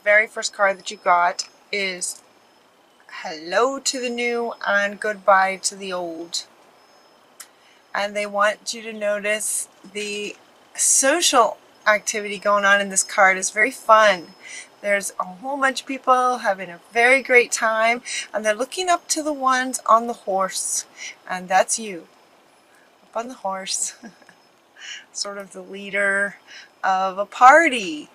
very first card that you got is hello to the new and goodbye to the old. And they want you to notice the social activity going on in this card is very fun. There's a whole bunch of people having a very great time, and they're looking up to the ones on the horse, and that's you up on the horse. Sort of the leader of a party.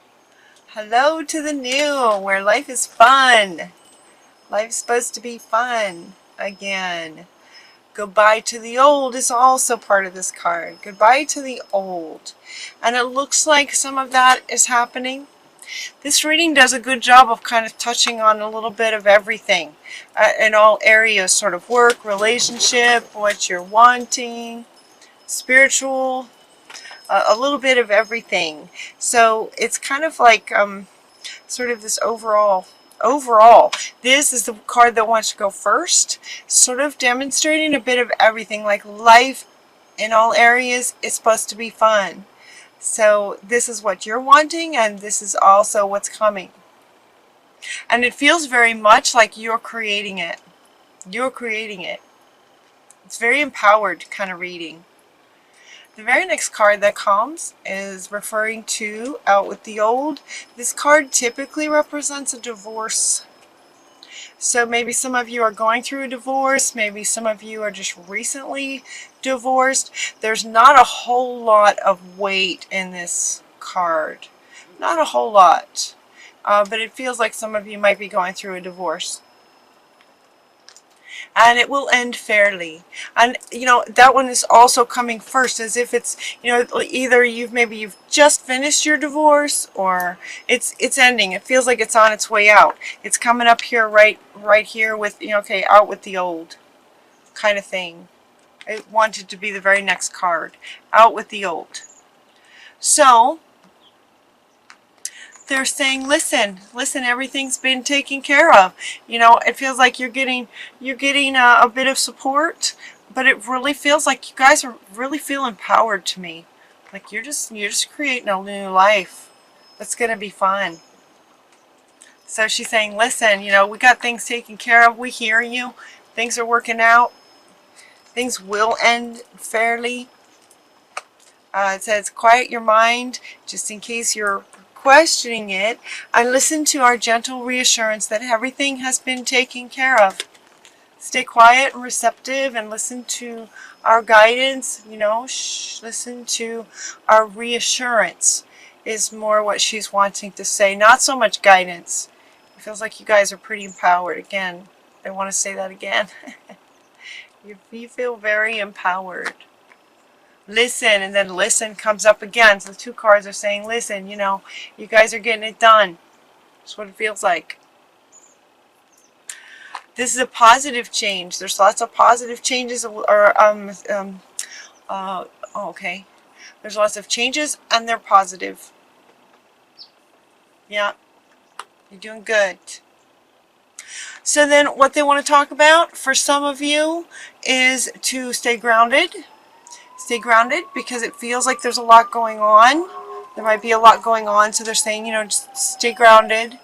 Hello to the new, where life is fun. Life's supposed to be fun again. Goodbye to the old is also part of this card. Goodbye to the old. And it looks like some of that is happening. This reading does a good job of kind of touching on a little bit of everything in all areas, sort of work, relationship, what you're wanting, spiritual, a little bit of everything. So it's kind of like sort of this overall, this is the card that wants to go first, sort of demonstrating a bit of everything, like life in all areas is supposed to be fun. So this is what you're wanting, and this is also what's coming. And it feels very much like you're creating it. You're creating it. It's very empowered kind of reading. The very next card that comes is referring to out with the old. This card typically represents a divorce. So maybe some of you are going through a divorce. Maybe some of you are just recently divorced. There's not a whole lot of weight in this card. Not a whole lot. But it feels like some of you might be going through a divorce. And it will end fairly. And you know, that one is also coming first, as if it's, you know, either you've just finished your divorce, or it's ending. It feels like it's on its way out. It's coming up here right here with, you know, okay, out with the old kind of thing. I wanted to be the very next card, out with the old. So they're saying, listen, everything's been taken care of. You know, it feels like you're getting a bit of support, but it really feels like you guys are really feel empowered to me. Like you're just creating a new life that's going to be fun. So she's saying, listen, you know, we got things taken care of. We hear you. Things are working out. Things will end fairly. It says, quiet your mind, just in case you're questioning it, and listen to our gentle reassurance that everything has been taken care of. Stay quiet and receptive and listen to our guidance, you know, listen to our reassurance is more what she's wanting to say. Not so much guidance. It feels like you guys are pretty empowered. Again, I want to say that again. You feel very empowered. Listen, and then listen comes up again. So the two cards are saying, listen, you know, you guys are getting it done. That's what it feels like. This is a positive change. There's lots of positive changes, okay. There's lots of changes, and they're positive. Yeah, you're doing good. So then what they want to talk about for some of you is to stay grounded. Stay grounded, because it feels like there's a lot going on. There might be a lot going on, so they're saying, you know, just stay grounded.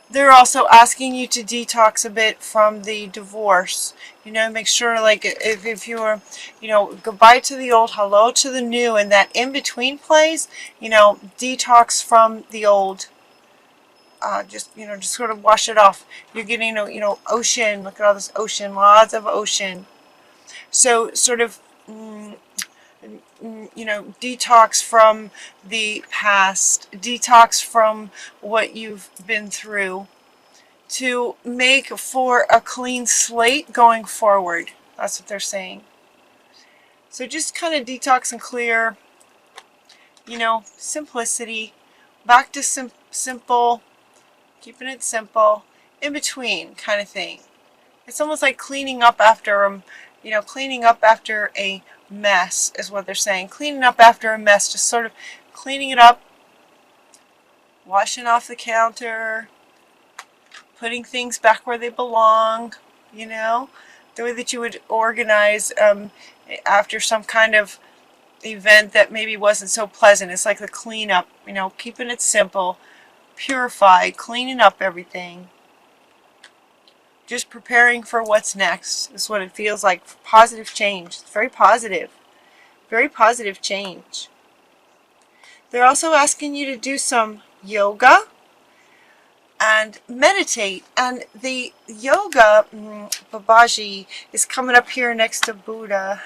They're also asking you to detox a bit from the divorce. You know, make sure, like, if you're, you know, goodbye to the old, hello to the new, and that in-between place, you know, detox from the old. Just, you know, just sort of wash it off. You're getting, you know, ocean. Look at all this ocean, lots of ocean. So sort of, you know, detox from the past, detox from what you've been through, to make for a clean slate going forward. That's what they're saying. So just kind of detox and clear, you know, simplicity, back to simple, keeping it simple, in between kind of thing. It's almost like cleaning up after, you know, cleaning up after a mess is what they're saying. Cleaning up after a mess, just sort of cleaning it up, washing off the counter, putting things back where they belong, you know, the way that you would organize after some kind of event that maybe wasn't so pleasant. It's like the cleanup, you know, keeping it simple, purify, cleaning up everything. Just preparing for what's next is what it feels like. Positive change. It's very positive. Very positive change. They're also asking you to do some yoga and meditate. And the yoga, Babaji, is coming up here next to Buddha.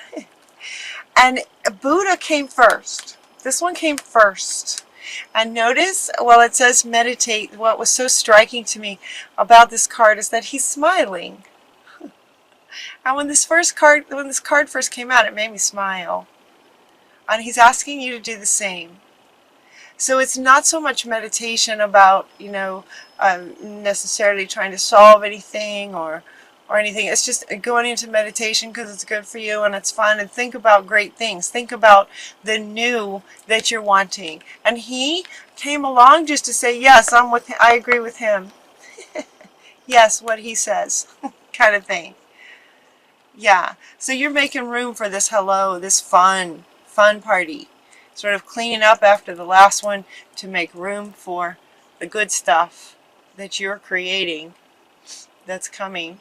And Buddha came first. This one came first. And notice, well, it says meditate. What was so striking to me about this card is that he's smiling. And when this card first came out, it made me smile. And he's asking you to do the same. So it's not so much meditation about, necessarily trying to solve anything or anything. It's just going into meditation because it's good for you and it's fun, and think about great things. Think about the new that you're wanting. And he came along just to say, yes, I agree with him. Yes, what he says, kind of thing. Yeah, so you're making room for this this fun party. Sort of cleaning up after the last one to make room for the good stuff that you're creating that's coming.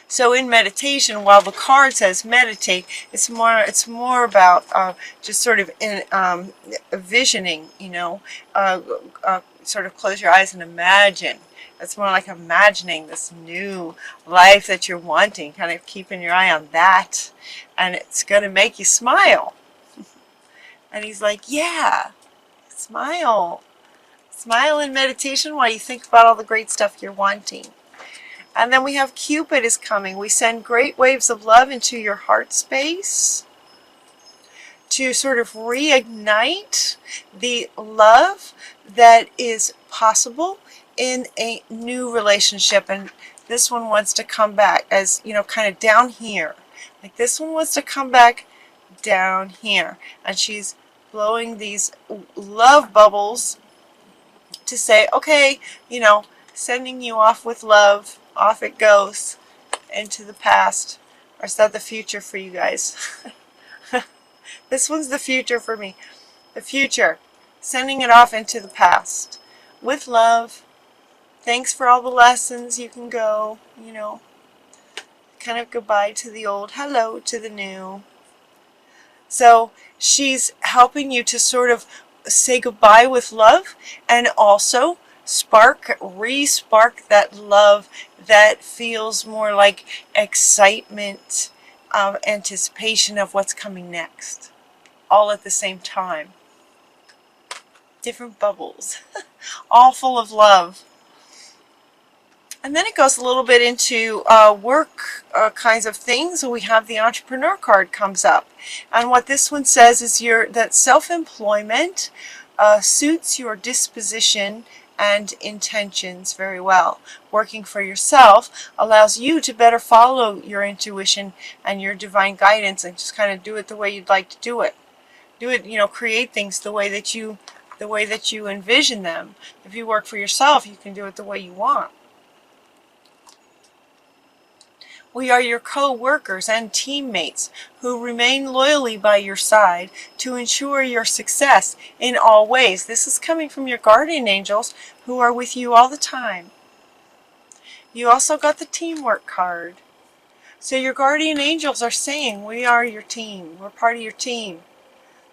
So in meditation, while the card says meditate, it's more about just sort of visioning, sort of close your eyes and imagine. It's more like imagining this new life that you're wanting, kind of keeping your eye on that, and it's going to make you smile. And he's like, yeah, smile. Smile in meditation while you think about all the great stuff you're wanting. And then we have Cupid is coming. We send great waves of love into your heart space to sort of reignite the love that is possible in a new relationship. And this one wants to come back as, kind of down here. Like this one wants to come back down here. And she's blowing these love bubbles to say, okay, sending you off with love. Off it goes into the past. Or is that the future for you guys? This one's the future for me. The future. Sending it off into the past. With love. Thanks for all the lessons. You can go, kind of goodbye to the old, hello to the new. So she's helping you to sort of say goodbye with love, and also re-spark that love that feels more like excitement, anticipation of what's coming next, all at the same time. Different bubbles, all full of love. And then it goes a little bit into work kinds of things. So we have the entrepreneur card comes up. And what this one says is that self-employment suits your disposition and intentions very well. Working for yourself allows you to better follow your intuition and your divine guidance, and just kind of do it the way you'd like to do it. Do it, create things the way that you envision them. If you work for yourself, you can do it the way you want. We are your co-workers and teammates who remain loyally by your side to ensure your success in all ways. This is coming from your guardian angels who are with you all the time. You also got the teamwork card. So your guardian angels are saying, we are your team. We're part of your team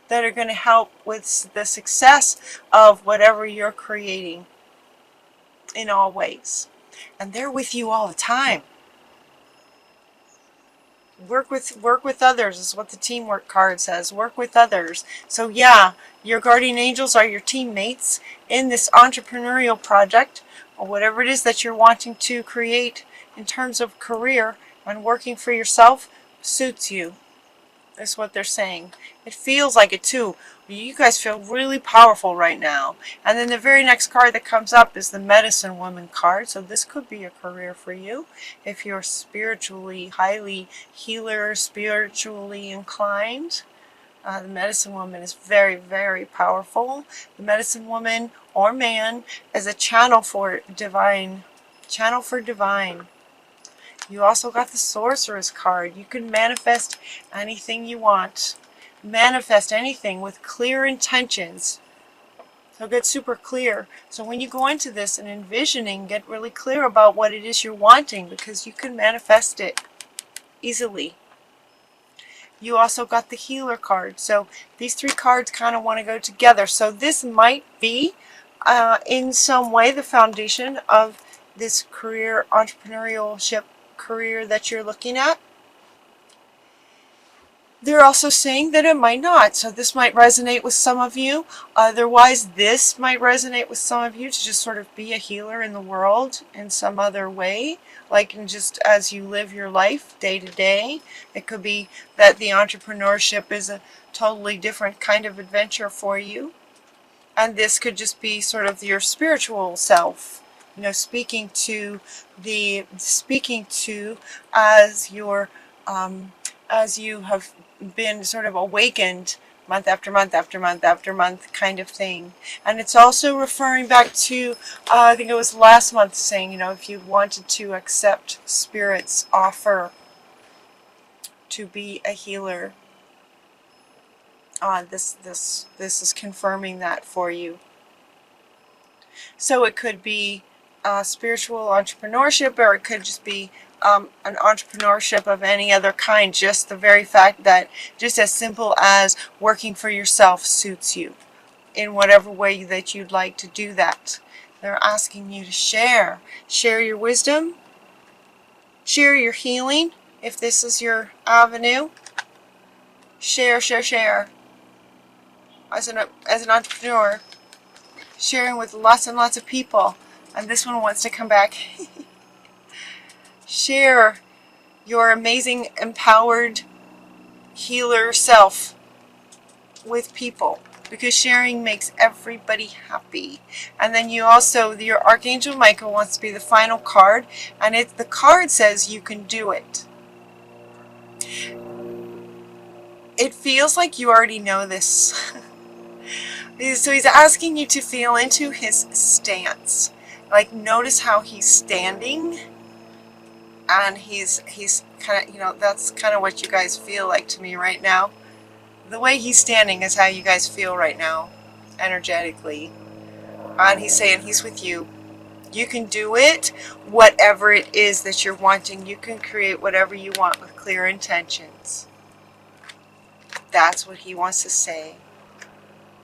that are going to help with the success of whatever you're creating in all ways. And they're with you all the time. Work with others is what the teamwork card says. Work with others. So yeah, your guardian angels are your teammates in this entrepreneurial project, or whatever it is that you're wanting to create in terms of career, and working for yourself suits you. That's what they're saying. It feels like it too. You guys feel really powerful right now. And then the very next card that comes up is the Medicine Woman card. So this could be a career for you if you're spiritually, highly healer, spiritually inclined. The Medicine Woman is very, very powerful. The Medicine Woman or man is a channel for divine. Channel for divine. You also got the Sorceress card. You can manifest anything you want. Manifest anything with clear intentions. So get super clear. So when you go into this and envisioning, get really clear about what it is you're wanting, because you can manifest it easily. You also got the healer card. So these three cards kind of want to go together. So this might be in some way the foundation of this career, entrepreneurship career that you're looking at. They're also saying that it might not. So this might resonate with some of you. Otherwise, this might resonate with some of you to just sort of be a healer in the world in some other way. Like in just as you live your life day to day. It could be that the entrepreneurship is a totally different kind of adventure for you. And this could just be sort of your spiritual self. You know, speaking to as your as you have been sort of awakened month after month after month after month kind of thing. And it's also referring back to, I think it was last month, saying, you know, if you wanted to accept Spirit's offer to be a healer, this is confirming that for you. So it could be spiritual entrepreneurship, or it could just be an entrepreneurship of any other kind. Just the very fact that just as simple as working for yourself suits you in whatever way that you'd like to do that. They're asking you to share your wisdom, share your healing. If this is your avenue, share as an entrepreneur, sharing with lots and lots of people. And this one wants to come back. Share your amazing, empowered healer self with people, because sharing makes everybody happy. And then you also, your Archangel Michael wants to be the final card, and the card says you can do it. It feels like you already know this. So he's asking you to feel into his stance. Like, notice how he's standing. And he's kind of, you know, that's kind of what you guys feel like to me right now. The way he's standing is how you guys feel right now, energetically. And he's saying he's with you. You can do it, whatever it is that you're wanting. You can create whatever you want with clear intentions. That's what he wants to say.